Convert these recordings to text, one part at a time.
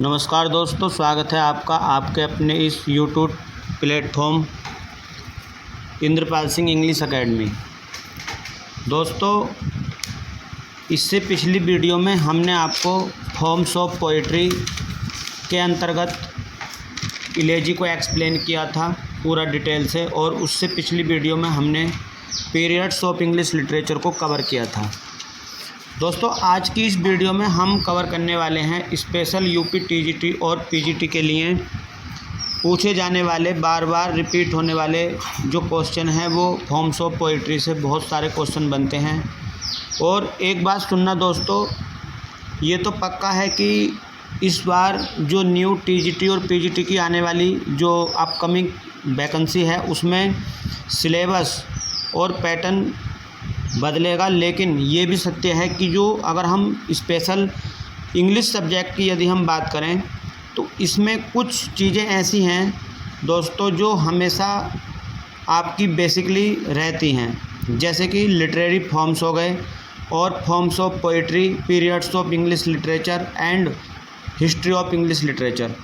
नमस्कार दोस्तों, स्वागत है आपका आपके अपने इस YouTube platform Indrapal Singh English academy. दोस्तों, इससे पिछली वीडियो में हमने आपको फॉर्म्स ऑफ पोइट्री के अंतर्गत इलेजी को एक्सप्लेन किया था पूरा डिटेल से, और उससे पिछली वीडियो में हमने पीरियड्स ऑफ इंग्लिश लिटरेचर को कवर किया था। दोस्तों, आज की इस वीडियो में हम कवर करने वाले हैं स्पेशल यूपी टीजीटी और पीजीटी के लिए पूछे जाने वाले बार बार रिपीट होने वाले जो क्वेश्चन हैं, वो फॉर्म्स ऑफ पोइट्री से बहुत सारे क्वेश्चन बनते हैं। और एक बात सुनना दोस्तों, ये तो पक्का है कि इस बार जो न्यू टीजीटी और पीजीटी की आने वाली जो अपकमिंग वैकेंसी है, उसमें सिलेबस और पैटर्न बदलेगा। लेकिन ये भी सत्य है कि जो अगर हम स्पेशल इंग्लिश सब्जेक्ट की यदि हम बात करें, तो इसमें कुछ चीज़ें ऐसी हैं दोस्तों जो हमेशा आपकी बेसिकली रहती हैं, जैसे कि लिटरेरी फॉर्म्स हो गए और forms of poetry, periods of English literature and history of English literature.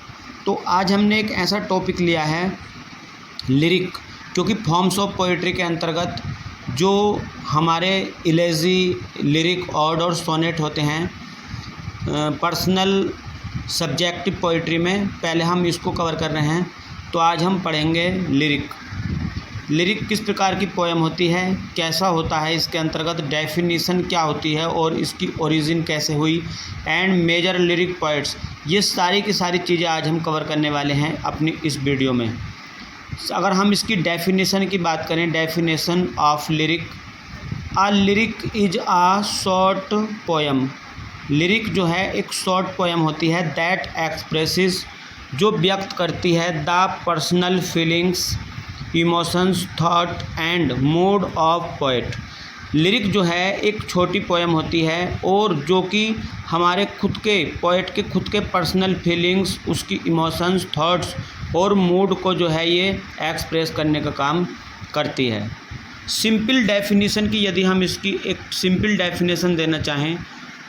तो आज हमने एक ऐसा टॉपिक लिया है लिरिक, क्योंकि फॉर्म्स ऑफ पोइट्री के अंतर्गत जो हमारे इलेजी, लिरिक, ऑड और सोनेट होते हैं पर्सनल सब्जेक्टिव पोइट्री में, पहले हम इसको कवर कर रहे हैं। तो आज हम पढ़ेंगे लिरिक। लिरिक किस प्रकार की पोएम होती है, कैसा होता है, इसके अंतर्गत डेफिनीशन क्या होती है और इसकी ओरिजिन कैसे हुई, एंड मेजर लिरिक पोइट्स, ये सारी की सारी चीज़ें आज हम कवर करने वाले हैं अपनी इस वीडियो में। अगर हम इसकी डेफिनेशन की बात करें, definition of lyric, a lyric is a short poem. Lyric जो है एक शॉर्ट पोएम होती है दैट एक्सप्रेसेस, जो व्यक्त करती है the personal feelings, emotions, thought and mood off poet. Lyric जो है एक छोटी पोएम होती है और जो कि हमारे खुद के पोएट के खुद के पर्सनल फीलिंग्स, उसकी इमोशंस, थॉट्स और मूड को जो है ये एक्सप्रेस करने का काम करती है। सिंपल डेफिनेशन की यदि हम इसकी एक सिंपल डेफिनेशन देना चाहें,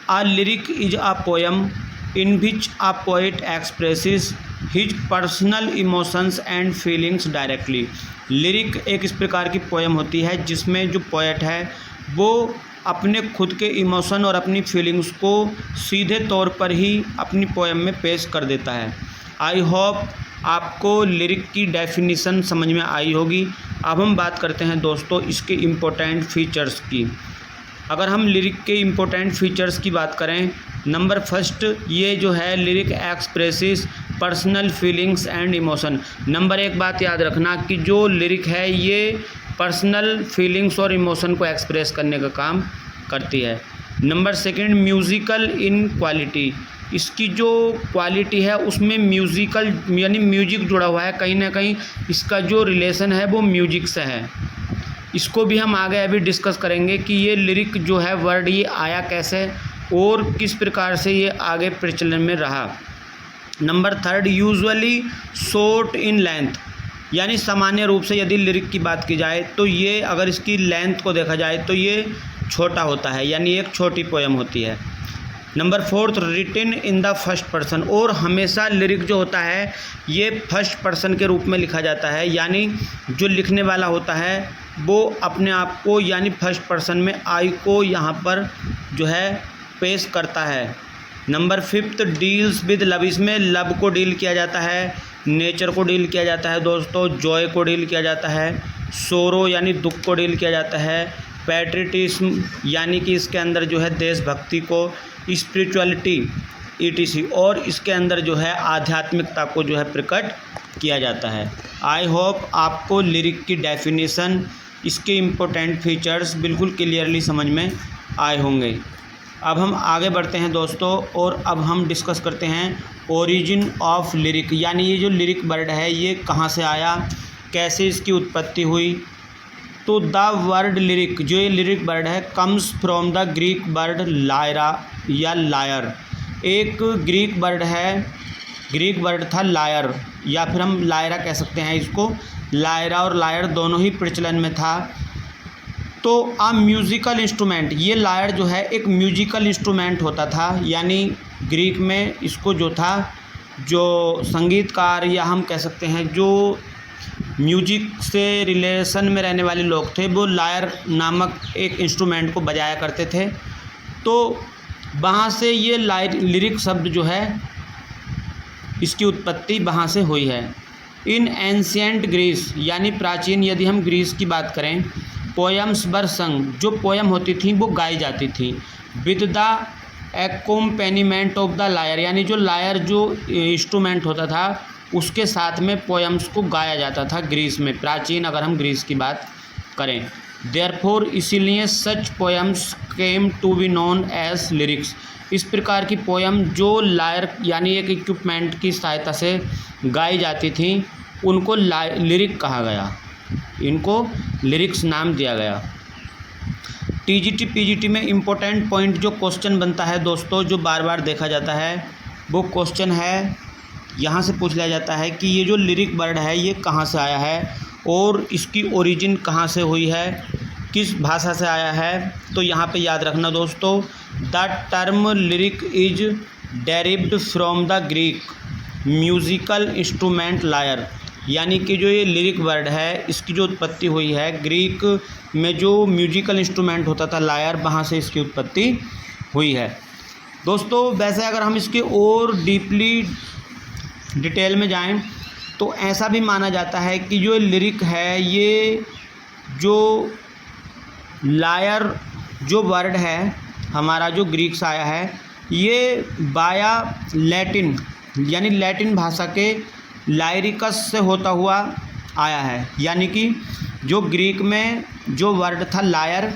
a lyric is a poem in which a poet expresses his personal emotions and feelings directly. Lyric एक इस प्रकार की पोएम होती है जिसमें जो पोएट है वो अपने खुद के इमोशन और अपनी फीलिंग्स को सीधे तौर पर ही अपनी पोएम में पेश कर देता है। आई होप आपको लिरिक की डेफिनेशन समझ में आई होगी। अब हम बात करते हैं दोस्तों इसके इम्पोर्टेंट फीचर्स की। अगर हम लिरिक के इम्पोर्टेंट फीचर्स की बात करें, नंबर फर्स्ट, ये जो है lyric expresses personal feelings and emotion. Number एक बात याद रखना कि जो लिरिक है ये पर्सनल फीलिंग्स और इमोशन को एक्सप्रेस करने का काम करती है। Number second, musical in quality, इसकी जो क्वालिटी है उसमें म्यूज़िकल यानी म्यूजिक जुड़ा हुआ है, कहीं ना कहीं इसका जो रिलेशन है वो म्यूजिक से है। इसको भी हम आगे अभी डिस्कस करेंगे कि ये लिरिक जो है वर्ड ये आया कैसे और किस प्रकार से ये आगे प्रचलन में रहा। Number third, usually short in length, यानी सामान्य रूप से यदि लिरिक की बात की जाए तो ये अगर इसकी लेंथ को देखा जाए तो ये छोटा होता है, यानी एक छोटी पोएम होती है। Number fourth, written in the first person, और हमेशा लिरिक जो होता है ये फर्स्ट पर्सन के रूप में लिखा जाता है, यानी जो लिखने वाला होता है वो अपने आप को यानी फर्स्ट पर्सन में आई को यहाँ पर जो है पेश करता है। Number fifth, deals with love, इसमें लव को डील किया जाता है, नेचर को डील किया जाता है दोस्तों, जॉय को डील किया जाता है, सोरो यानी दुख को डील किया जाता है, पैट्रियटिज्म यानी कि इसके अंदर जो है देशभक्ति को, स्पिरिचुअलिटी ETC, और इसके अंदर जो है आध्यात्मिकता को जो है प्रकट किया जाता है। आई होप आपको लिरिक की डेफिनेशन, इसके इम्पोर्टेंट फीचर्स बिल्कुल क्लियरली समझ में आए होंगे। अब हम आगे बढ़ते हैं दोस्तों और अब हम डिस्कस करते हैं ओरिजिन ऑफ लिरिक, यानी ये जो लिरिक वर्ड है ये कहाँ से आया, कैसे इसकी उत्पत्ति हुई। तो द वर्ड लिरिक, जो ये लिरिक वर्ड है, comes from the Greek word Lyra या लायर। एक ग्रीक वर्ड है, ग्रीक वर्ड था लायर, या फिर हम लायरा कह सकते हैं इसको। लायरा और लायर दोनों ही प्रचलन में था। तो आ म्यूज़िकल इंस्ट्रूमेंट, ये लायर जो है एक म्यूजिकल इंस्ट्रूमेंट होता था, यानी ग्रीक में इसको जो था जो संगीतकार या हम कह सकते हैं जो म्यूजिक से रिलेशन में रहने वाले लोग थे, वो लायर नामक एक इंस्ट्रूमेंट को बजाया करते थे। तो वहाँ से ये लिरिक शब्द जो है, इसकी उत्पत्ति वहाँ से हुई है। इन एंशियंट ग्रीस, यानी प्राचीन, यदि हम ग्रीस की बात करें, पोएम्स वर संग, जो पोएम होती थी वो गाई जाती थी। With the accompaniment of the lyre, यानी जो लायर जो इंस्ट्रूमेंट होता था उसके साथ में पोएम्स को गाया जाता था ग्रीस में, प्राचीन अगर हम ग्रीस की बात करें। देयरफॉर, इसीलिए such poems came to be known as lyrics. इस प्रकार की पोएम जो लायर यानी एक इक्विपमेंट की सहायता से गाई जाती थी उनको लिरिक कहा गया, इनको लिरिक्स नाम दिया गया। टीजीटी पीजीटी में इम्पोर्टेंट पॉइंट जो क्वेश्चन बनता है दोस्तों, जो बार बार देखा जाता है, वो क्वेश्चन है, यहाँ से पूछ लिया जाता है कि ये जो लिरिक वर्ड है ये कहाँ से आया है और इसकी ओरिजिन कहाँ से हुई है, किस भाषा से आया है। तो यहाँ पे याद रखना दोस्तों, the term lyric is derived from the Greek musical instrument lyre, यानी कि जो ये लिरिक वर्ड है इसकी जो उत्पत्ति हुई है ग्रीक में जो म्यूजिकल इंस्ट्रूमेंट होता था लायर, वहाँ से इसकी उत्पत्ति हुई है दोस्तों। वैसे अगर हम इसके और डीपली डिटेल में जाएं तो ऐसा भी माना जाता है कि जो लिरिक है, ये जो लायर जो वर्ड है हमारा जो ग्रीक से आया है, ये बाया लैटिन, यानी लैटिन भाषा के लायरिकस से होता हुआ आया है। यानी कि जो ग्रीक में जो वर्ड था लायर,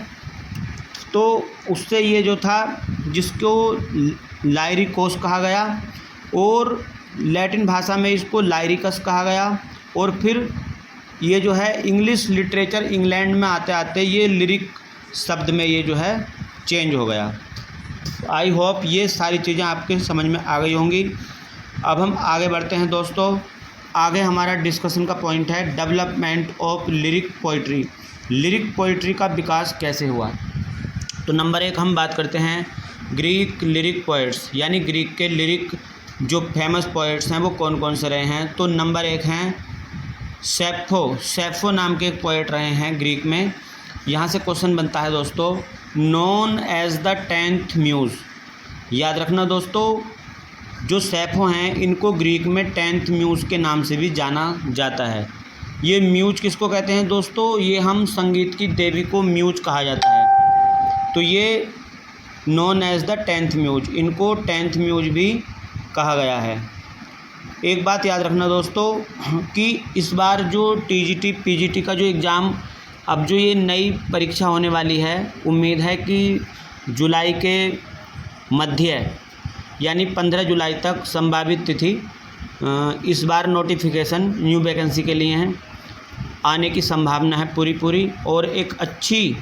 तो उससे ये जो था जिसको लायरिकोस कहा गया, और लैटिन भाषा में इसको लायरिकस कहा गया, और फिर ये जो है इंग्लिश लिटरेचर इंग्लैंड में आते आते ये लिरिक शब्द में ये जो है चेंज हो गया। आई होप ये सारी चीज़ें आपके समझ में आ गई होंगी। अब हम आगे बढ़ते हैं दोस्तों। आगे हमारा डिस्कशन का पॉइंट है development of lyric poetry. Lyric poetry का विकास कैसे हुआ। तो नंबर 1 हम बात करते हैं ग्रीक लिरिक पोइट्स, यानी ग्रीक के लिरिक जो फेमस पोइट्स हैं वो कौन कौन से रहे हैं। तो नंबर 1 हैं सैफो नाम के एक पोइट रहे हैं ग्रीक में। यहाँ से क्वेश्चन बनता है दोस्तों, known as the 10th muse. याद रखना दोस्तों, जो सैफो हैं इनको ग्रीक में 10th म्यूज़ के नाम से भी जाना जाता है। ये म्यूज़ किसको कहते हैं दोस्तों, ये हम संगीत की देवी को म्यूज़ कहा जाता है। तो ये known as the 10th muse, इनको 10th म्यूज़ भी कहा गया है। एक बात याद रखना दोस्तों कि इस बार जो टीजीटी पीजीटी का जो एग्ज़ाम, अब जो ये नई परीक्षा होने वाली है, उम्मीद है कि जुलाई के मध्य यानी 15 जुलाई तक संभावित तिथि इस बार नोटिफिकेशन न्यू वैकेंसी के लिए हैं, आने की संभावना है पूरी। और एक अच्छी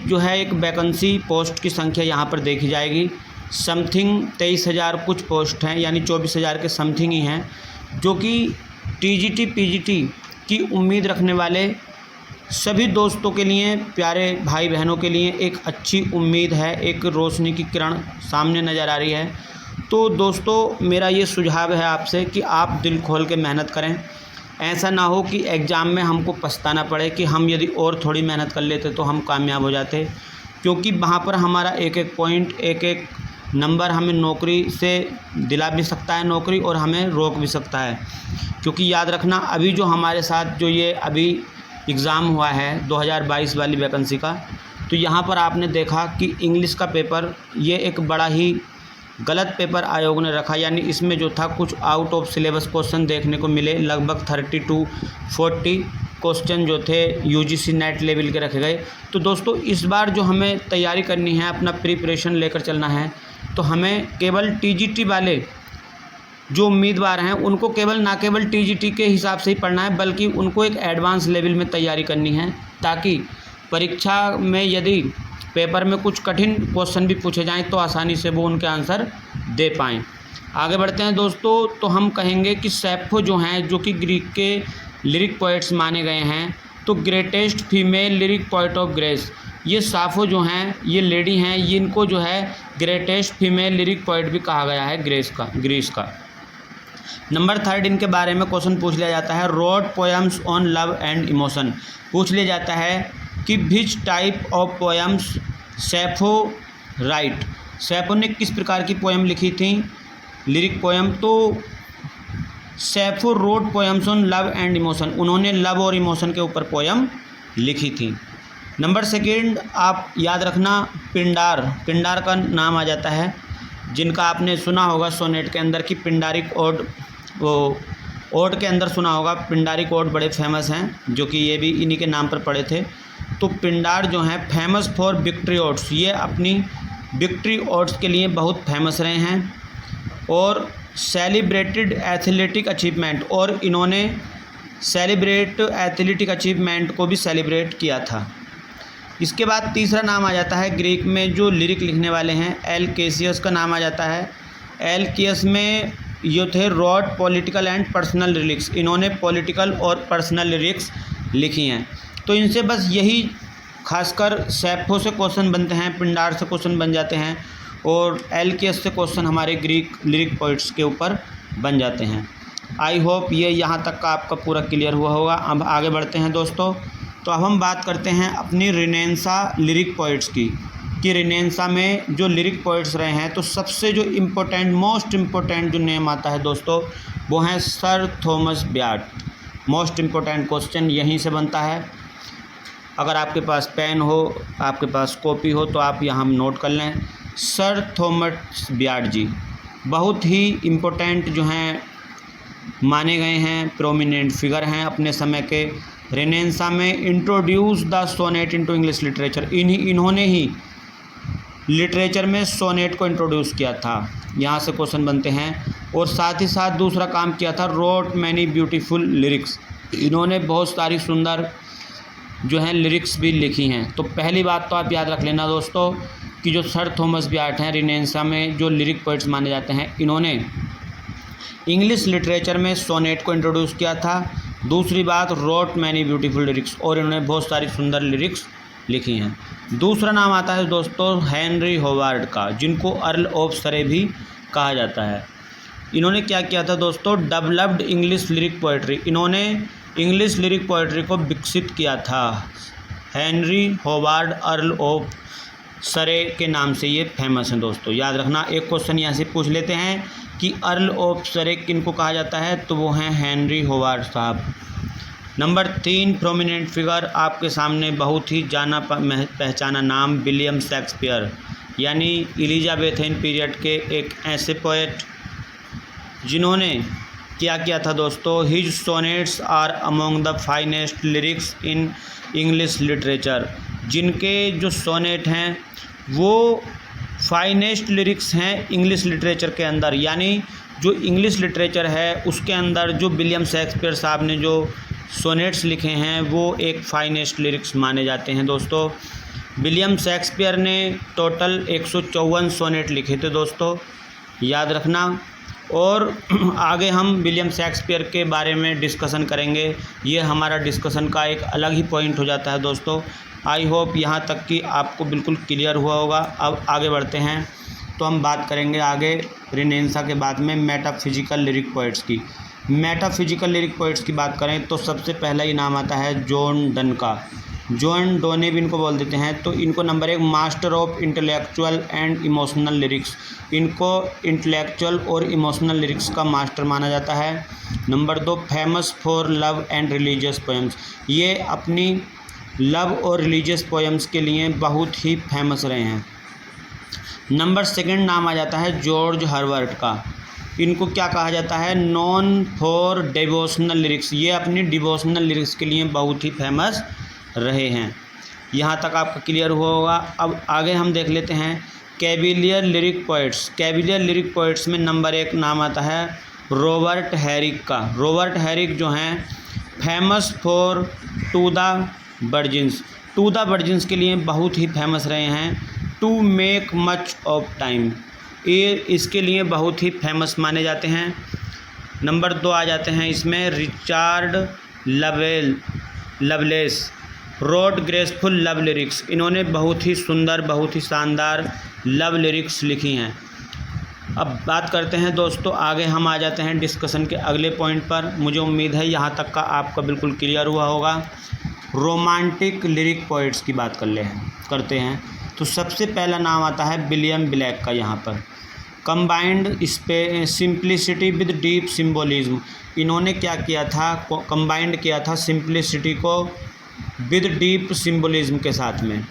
जो है एक वैकेंसी पोस्ट की संख्या यहाँ पर देखी जाएगी। समथिंग 23,000 कुछ पोस्ट हैं, यानी 24,000 के समथिंग ही हैं, जो कि टीजीटी पीजीटी की उम्मीद रखने वाले सभी दोस्तों के लिए, प्यारे भाई बहनों के लिए एक अच्छी उम्मीद है, एक रोशनी की किरण सामने नज़र आ रही है। तो दोस्तों मेरा ये सुझाव है आपसे कि आप दिल खोल के मेहनत करें। ऐसा ना हो कि एग्ज़ाम में हमको पछताना पड़े कि हम यदि और थोड़ी मेहनत कर लेते तो हम कामयाब हो जाते, क्योंकि वहाँ पर हमारा एक एक पॉइंट, एक एक नंबर हमें नौकरी से दिला भी सकता है नौकरी, और हमें रोक भी सकता है। क्योंकि याद रखना, अभी जो हमारे साथ जो ये अभी एग्ज़ाम हुआ है 2022 वाली वैकेंसी का, तो यहाँ पर आपने देखा कि इंग्लिश का पेपर ये एक बड़ा ही गलत पेपर आयोग ने रखा, यानी इसमें जो था कुछ आउट ऑफ सिलेबस क्वेश्चन देखने को मिले। लगभग 30 to 40 क्वेश्चन जो थे यूजीसी नेट लेवल के रखे गए। तो दोस्तों इस बार जो हमें तैयारी करनी है, अपना प्रिपरेशन लेकर चलना है, तो हमें केवल टीजीटी वाले जो उम्मीदवार हैं उनको ना केवल टीजीटी के हिसाब से ही पढ़ना है, बल्कि उनको एक एडवांस लेवल में तैयारी करनी है, ताकि परीक्षा में यदि पेपर में कुछ कठिन क्वेश्चन भी पूछे जाएं तो आसानी से वो उनके आंसर दे पाएँ। आगे बढ़ते हैं दोस्तों। तो हम कहेंगे कि सैफो जो हैं, जो कि ग्रीक के लिरिक पोइट्स माने गए हैं, तो greatest female lyric poet of Greece, ये साफ़ो जो हैं, ये लेडी हैं, ये इनको जो है ग्रेटेस्ट फीमेल लिरिक पोइट भी कहा गया है ग्रीस का। नंबर 3 इनके बारे में क्वेश्चन पूछ लिया जाता है, wrote poems on love and emotion. पूछ लिया जाता है कि which type of poems Sappho write. Sappho ने किस प्रकार की पोएम लिखी थी, लिरिक पोएम। तो Sappho wrote poems on love and emotion, उन्होंने लव और इमोशन के ऊपर पोएम लिखी थी। नंबर 2 आप याद रखना, पिंडार का नाम आ जाता है, जिनका आपने सुना होगा सोनेट के अंदर की पिंडारिक ओड, वो ओड के अंदर सुना होगा, पिंडारिक ओड बड़े फेमस हैं, जो कि ये भी इन्हीं के नाम पर पड़े थे। तो पिंडार जो हैं फेमस फॉर विक्ट्री ओड्स, ये अपनी विक्ट्री ओड्स के लिए बहुत फेमस रहे हैं, और सेलिब्रेटेड एथलेटिक अचीवमेंट, और इन्होंने सेलिब्रेट एथलेटिक अचीवमेंट को भी सेलिब्रेट किया था। इसके बाद तीसरा नाम आ जाता है ग्रीक में जो लिरिक लिखने वाले हैं, एलकेसियस का नाम आ जाता है। एलकेसियस में ये थे road political and personal lyrics, इन्होंने पॉलिटिकल और पर्सनल लिरिक्स लिखी हैं। तो इनसे बस यही खासकर सैफो से क्वेश्चन बनते हैं, पिंडार से क्वेश्चन बन जाते हैं, और एलकेसियस से क्वेश्चन हमारे ग्रीक लिरिक पोइट्स के ऊपर बन जाते हैं। आई होप ये यहाँ तक का आपका पूरा क्लियर हुआ होगा। अब आगे बढ़ते हैं दोस्तों। तो अब हम बात करते हैं अपनी रिनेंसा लिरिक पोइट्स की, कि रिनेंसा में जो लिरिक पोइट्स रहे हैं, तो सबसे जो इम्पोर्टेंट, मोस्ट इम्पोर्टेंट जो नेम आता है दोस्तों, वो हैं सर थॉमस ब्यार्ड। मोस्ट इम्पोर्टेंट क्वेश्चन यहीं से बनता है। अगर आपके पास पेन हो, आपके पास कॉपी हो, तो आप यहाँ नोट कर लें। सर थॉमस ब्यार्ड जी बहुत ही इम्पोर्टेंट जो हैं माने गए हैं, प्रोमिनेंट फिगर हैं अपने समय के। रेनेसां में introduce the sonnet into English literature, इन्होंने ही लिटरेचर में सोनेट को इंट्रोड्यूस किया था, यहाँ से क्वेश्चन बनते हैं। और साथ ही साथ दूसरा काम किया था, रोट मैनी ब्यूटीफुल लिरिक्स, इन्होंने बहुत सारी सुंदर जो हैं लिरिक्स भी लिखी हैं। तो पहली बात तो आप याद रख लेना दोस्तों कि जो सर थॉमस ब्यार्ड हैं, रेनेसां में जो लिरिक पोइट्स माने जाते हैं, इन्होंने इंग्लिश लिटरेचर में सोनेट को इंट्रोड्यूस किया था। दूसरी बात, रोट मैनी ब्यूटीफुल लिरिक्स, और इन्होंने बहुत सारी सुंदर लिरिक्स लिखी हैं। दूसरा नाम आता है दोस्तों हेनरी होवार्ड का, जिनको अर्ल ऑफ सरे भी कहा जाता है। इन्होंने क्या किया था दोस्तों, डेवलप्ड इंग्लिश लिरिक पोइट्री, इन्होंने इंग्लिश लिरिक पोइट्री को विकसित किया था। हेनरी होवार्ड अर्ल ऑफ सरे के नाम से ये फेमस हैं दोस्तों, याद रखना। एक क्वेश्चन यहाँ से पूछ लेते हैं कि अर्ल ऑफ सरे किनको कहा जाता है, तो वो हैं हेनरी होवार्ड साहब। नंबर 3 प्रोमिनेंट फिगर आपके सामने बहुत ही जाना पहचाना नाम, विलियम शेक्सपियर, यानी एलिजाबेथन पीरियड के एक ऐसे पोएट जिन्होंने क्या किया था दोस्तों, his sonnets are among the finest lyrics in English literature, जिनके जो सोनेट हैं वो फाइनेस्ट लिरिक्स हैं इंग्लिश लिटरेचर के अंदर। यानी जो इंग्लिश लिटरेचर है उसके अंदर जो विलियम शेक्सपियर साहब ने जो सोनेट्स लिखे हैं वो एक फाइनेस्ट लिरिक्स माने जाते हैं दोस्तों। विलियम शेक्सपियर ने टोटल 154 सोनेट लिखे थे दोस्तों, याद रखना। और आगे हम विलियम शेक्सपियर के बारे में डिस्कशन करेंगे, ये हमारा डिस्कशन का एक अलग ही पॉइंट हो जाता है दोस्तों। आई होप यहाँ तक कि आपको बिल्कुल क्लियर हुआ होगा। अब आगे बढ़ते हैं, तो हम बात करेंगे आगे रेनेसां के बाद में मेटाफिजिकल लिरिक पोइट्स की। मेटाफिजिकल लिरिक पोइट्स की बात करें तो सबसे पहला ही नाम आता है जॉन डन का। जॉन डोने भी इनको बोल देते हैं। तो इनको number 1 master of intellectual and emotional lyrics, इनको इंटेलेक्चुअल और इमोशनल लिरिक्स का मास्टर माना जाता है। Number 2 famous for love and religious poems, ये अपनी लव और रिलीजियस पोएम्स के लिए बहुत ही फेमस रहे हैं। नंबर 2 नाम आ जाता है जॉर्ज हर्बर्ट का, इनको क्या कहा जाता है, नॉन फॉर डिवोशनल लिरिक्स, ये अपनी डिवोशनल लिरिक्स के लिए बहुत ही फेमस रहे हैं। यहाँ तक आपका क्लियर हुआ होगा। अब आगे हम देख लेते हैं cavalier lyric poets. Cavalier lyric poets में नंबर 1 नाम आता है रॉबर्ट हैरिक का। रॉबर्ट हैरिक जो हैं famous for to the virgins, to the virgins के लिए बहुत ही फेमस रहे हैं। To make much of time, ये इसके लिए बहुत ही फेमस माने जाते हैं। नंबर 2 आ जाते हैं इसमें Richard loveless. Road graceful love lyrics, इन्होंने बहुत ही सुंदर, बहुत ही शानदार लव लिरिक्स लिखी हैं। अब बात करते हैं दोस्तों, आगे हम आ जाते हैं डिस्कशन के अगले पॉइंट पर। मुझे उम्मीद है यहाँ तक का आपका बिल्कुल क्लियर हुआ होगा। रोमांटिक लिरिक पोइट्स की बात करते हैं तो सबसे पहला नाम आता है विलियम ब्लैक का। यहाँ पर combined simplicity with deep symbolism, इन्होंने क्या किया था, कंबाइंड किया था सिंप्लिसिटी को विद डीप सिम्बोलिज्म के साथ में।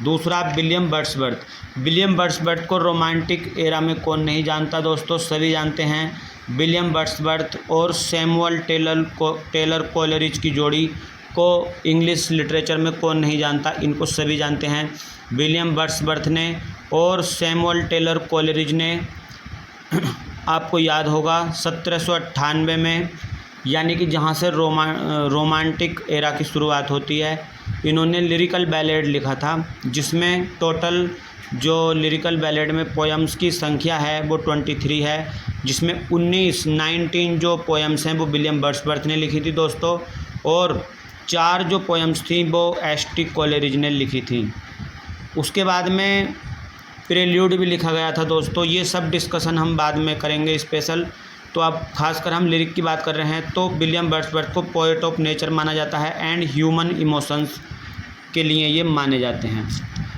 दूसरा विलियम वर्ड्सवर्थ, विलियम वर्ड्सवर्थ को रोमांटिक एरा में कौन नहीं जानता दोस्तों, सभी जानते हैं। विलियम वर्ड्सवर्थ और सैमुअल टेलर कोलरिज की जोड़ी को इंग्लिश लिटरेचर में कौन नहीं जानता, इनको सभी जानते हैं। विलियम वर्ड्सवर्थ ने और सैमुअल टेलर कोलरिज ने आपको याद होगा 1798 में, यानी कि जहाँ से रोमांटिक एरा की शुरुआत होती है, इन्होंने लिरिकल बैलेड लिखा था, जिसमें टोटल जो लिरिकल बैलेड में पोएम्स की संख्या है वो 23 है, जिसमें 19 जो पोएम्स हैं वो विलियम वर्ड्सवर्थ ने लिखी थी दोस्तों, और 4 जो पोएम्स थी वो एस.टी. कोलरिज ने लिखी थी। उसके बाद में प्रेल्यूड भी लिखा गया था दोस्तों। ये सब डिस्कशन हम बाद में करेंगे स्पेशल। तो अब खासकर हम लिरिक की बात कर रहे हैं तो विलियम वर्ड्सवर्थ को पोएट ऑफ नेचर माना जाता है एंड ह्यूमन इमोशंस के लिए ये माने जाते हैं।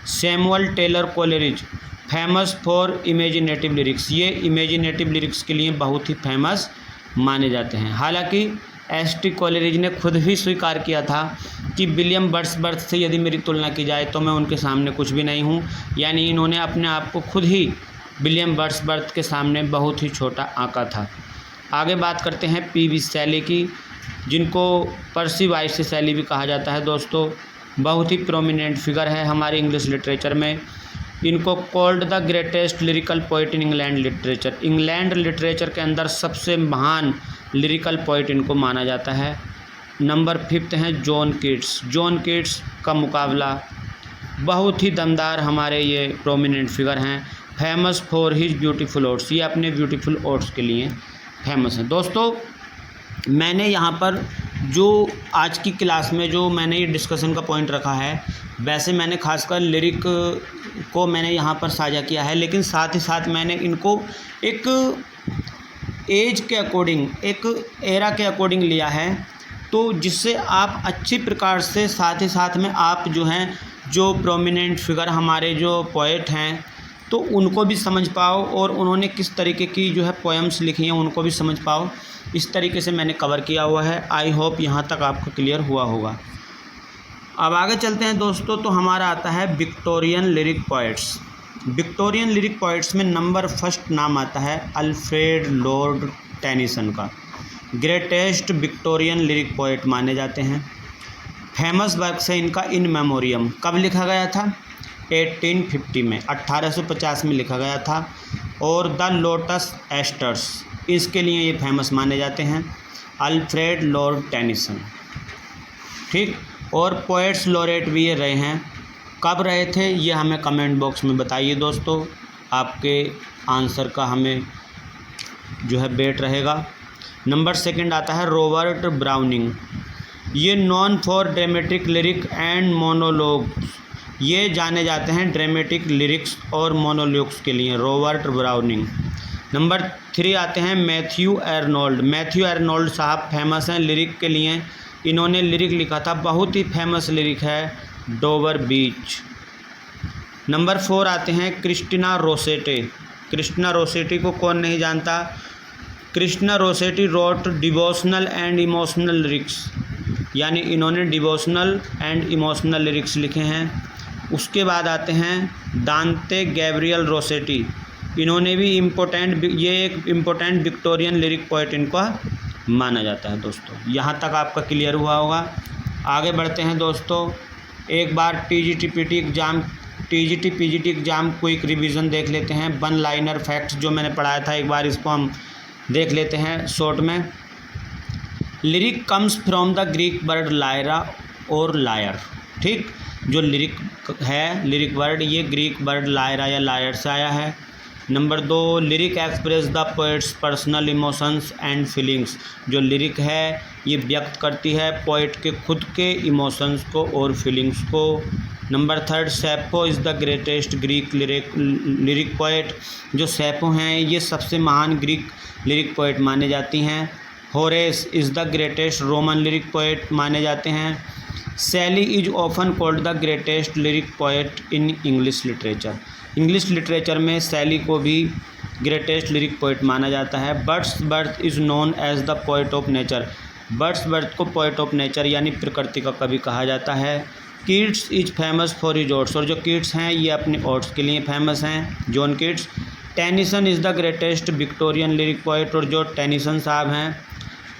Samuel Taylor Coleridge famous for imaginative lyrics, ये इमेजिनेटिव लिरिक्स के लिए बहुत ही फेमस माने जाते हैं। हालांकि एस.टी. कोलरिज ने खुद भी स्वीकार किया था कि विलियम वर्ड्सवर्थ से यदि मेरी तुलना की जाए तो मैं उनके सामने कुछ भी नहीं हूँ, यानी इन्होंने अपने आप को खुद ही विलियम वर्ड्सवर्थ के सामने बहुत ही छोटा आंका था। आगे बात करते हैं पी.बी. शैली की, जिनको पर्सी वाइस शैली भी कहा जाता है दोस्तों। बहुत ही प्रोमिनेंट फिगर है हमारे इंग्लिश लिटरेचर में। इनको called the greatest lyrical poet in England literature, England literature के अंदर सबसे महान लिरिकल पोइट इनको माना जाता है। नंबर 5 हैं जॉन कीट्स। जॉन कीट्स का मुकाबला बहुत ही दमदार हमारे ये प्रोमिनेंट फिगर हैं। Famous for his beautiful odds, ये अपने ब्यूटीफुल ओड्स के लिए फेमस हैं दोस्तों। मैंने यहाँ पर जो आज की क्लास में जो मैंने ये डिस्कशन का पॉइंट रखा है, वैसे मैंने खासकर लिरिक को मैंने यहाँ पर साझा किया है, लेकिन साथ ही साथ मैंने इनको एक एज के अकॉर्डिंग, एक एरा के अकॉर्डिंग लिया है, तो जिससे आप अच्छी प्रकार से साथ ही साथ में आप जो हैं जो प्रोमिनेंट फिगर हमारे जो पोएट हैं तो उनको भी समझ पाओ और उन्होंने किस तरीके की जो है पोएम्स लिखी हैं उनको भी समझ पाओ। इस तरीके से मैंने कवर किया हुआ है। आई होप यहाँ तक आपको क्लियर हुआ होगा। अब आगे चलते हैं दोस्तों, तो हमारा आता है Victorian lyric poets. Victorian lyric poets में नंबर 1 नाम आता है अल्फ्रेड लॉर्ड टेनिसन का। ग्रेटेस्ट विक्टोरियन लिरिक पोइट माने जाते हैं। फेमस वर्क से इनका इन मेमोरियम कब लिखा गया था, 1850 में, 1850 में लिखा गया था। और द लोटस एस्टर्स, इसके लिए ये फेमस माने जाते हैं, अल्फ्रेड लॉर्ड टेनिसन, ठीक। और पोएट्स लॉरेट भी ये रहे हैं। कब रहे थे ये हमें कमेंट बॉक्स में बताइए दोस्तों, आपके आंसर का हमें जो है वेट रहेगा। नंबर 2 आता है रॉबर्ट ब्राउनिंग। ये non for dramatic lyric and monologue, ये जाने जाते हैं ड्रामेटिक लिरिक्स और मोनोलॉग्स के लिए, रॉबर्ट ब्राउनिंग। नंबर 3 आते हैं मैथ्यू आर्नोल्ड। मैथ्यू आर्नोल्ड साहब फेमस हैं लिरिक के लिए। इन्होंने लिरिक लिखा था, बहुत ही फेमस लिरिक है, डोवर बीच। नंबर 4 आते हैं क्रिस्टिना रोसेटे। क्रिस्टिना रोसेटी को कौन नहीं जानता। Christina Rossetti wrote devotional and emotional lyrics, यानी इन्होंने डिवोशनल एंड इमोशनल लिरिक्स लिखे हैं। उसके बाद आते हैं दांते गैब्रियल रोसेटी। इन्होंने भी ये एक इम्पोर्टेंट विक्टोरियन लिरिक पोएट इनको माना जाता है दोस्तों। यहाँ तक आपका क्लियर हुआ होगा। आगे बढ़ते हैं दोस्तों, एक बार TGT PGT exam quick revision देख लेते हैं। 1 लाइनर फैक्ट्स जो मैंने पढ़ाया था, एक बार इसको हम देख लेते हैं शॉर्ट में। Lyric comes from the Greek word Lyra और लायर, ठीक। जो लिरिक है, लिरिक वर्ड, ये ग्रीक वर्ड लायरा या लायर से आया है। Number 2, lyric express the poets personal emotions and feelings. जो लिरिक है ये व्यक्त करती है पोइट के खुद के इमोशंस को और फीलिंग्स को। Number 3, Sappho is the greatest Greek lyric poet. जो सैफो हैं ये सबसे महान ग्रीक लिरिक पोइट माने जाती हैं। Horace is the greatest Roman lyric poet माने जाते हैं। शैली is often called the greatest lyric poet in English literature. English literature में शैली को भी ग्रेटेस्ट लिरिक पोइट माना जाता है। Wordsworth is known as the poet of nature. Wordsworth को पोइट ऑफ नेचर यानी प्रकृति का कवि कहा जाता है। Keats is famous for his odes. और जो कीट्स हैं ये अपने ओड्स के लिए फेमस हैं, John Keats. Tennyson is the greatest Victorian lyric poet. और जो टेनिसन साहब हैं,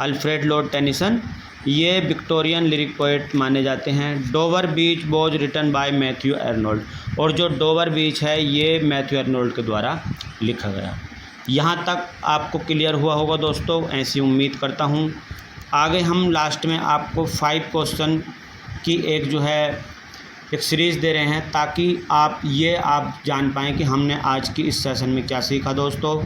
अल्फ्रेड लॉर्ड टेनिसन, ये विक्टोरियन लिरिक पोइट माने जाते हैं। Dover Beach was written by Matthew Arnold. और जो डोवर बीच है ये मैथ्यू आर्नोल्ड के द्वारा लिखा गया। यहाँ तक आपको क्लियर हुआ होगा दोस्तों, ऐसी उम्मीद करता हूँ। आगे हम लास्ट में आपको 5 क्वेश्चन की एक सीरीज़ दे रहे हैं ताकि आप जान पाएँ कि हमने आज की इस सेशन में क्या सीखा दोस्तों।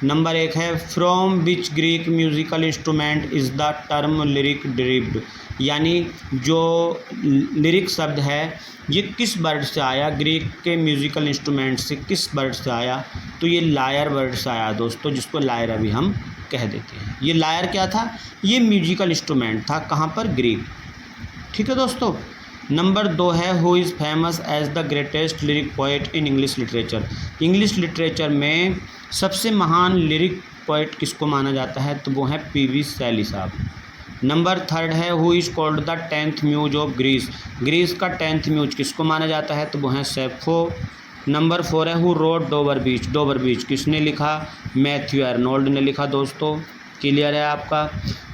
नंबर 1 है, from which Greek musical instrument is the term lyric derived. यानी जो लिरिक शब्द है ये किस वर्ड से आया, ग्रीक के म्यूज़िकल इंस्ट्रूमेंट से किस वर्ड से आया, तो ये लायर वर्ड से आया दोस्तों, जिसको लायर अभी हम कह देते हैं। ये लायर क्या था, ये म्यूज़िकल इंस्ट्रूमेंट था, कहाँ पर, ग्रीक। ठीक है दोस्तों। नंबर 2 है, who is famous as the greatest lyric poet in English literature. English literature में सबसे महान लिरिक पोइट किसको माना जाता है, तो वो है पी.वी. शैली साहब। नंबर 3 है, who is called the 10th muse of Greece. Greece का 10th म्यूज किसको माना जाता है, तो वो है सैफो। नंबर 4 है, who wrote Dover Beach. Dover Beach किसने लिखा, मैथ्यू आर्नोल्ड ने लिखा दोस्तों। क्लियर है आपका।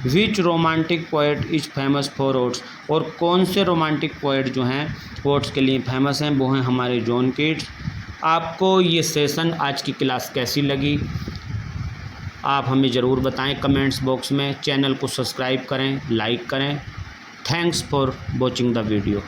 Which romantic poet is famous for odes. और कौन से रोमांटिक पोइट जो हैं ओड्स के लिए फेमस हैं, वो हैं हमारे जॉन कीट्स। आपको ये सेशन, आज की क्लास कैसी लगी, आप हमें ज़रूर बताएं कमेंट्स बॉक्स में। चैनल को सब्सक्राइब करें, लाइक करें। Thanks for watching the video.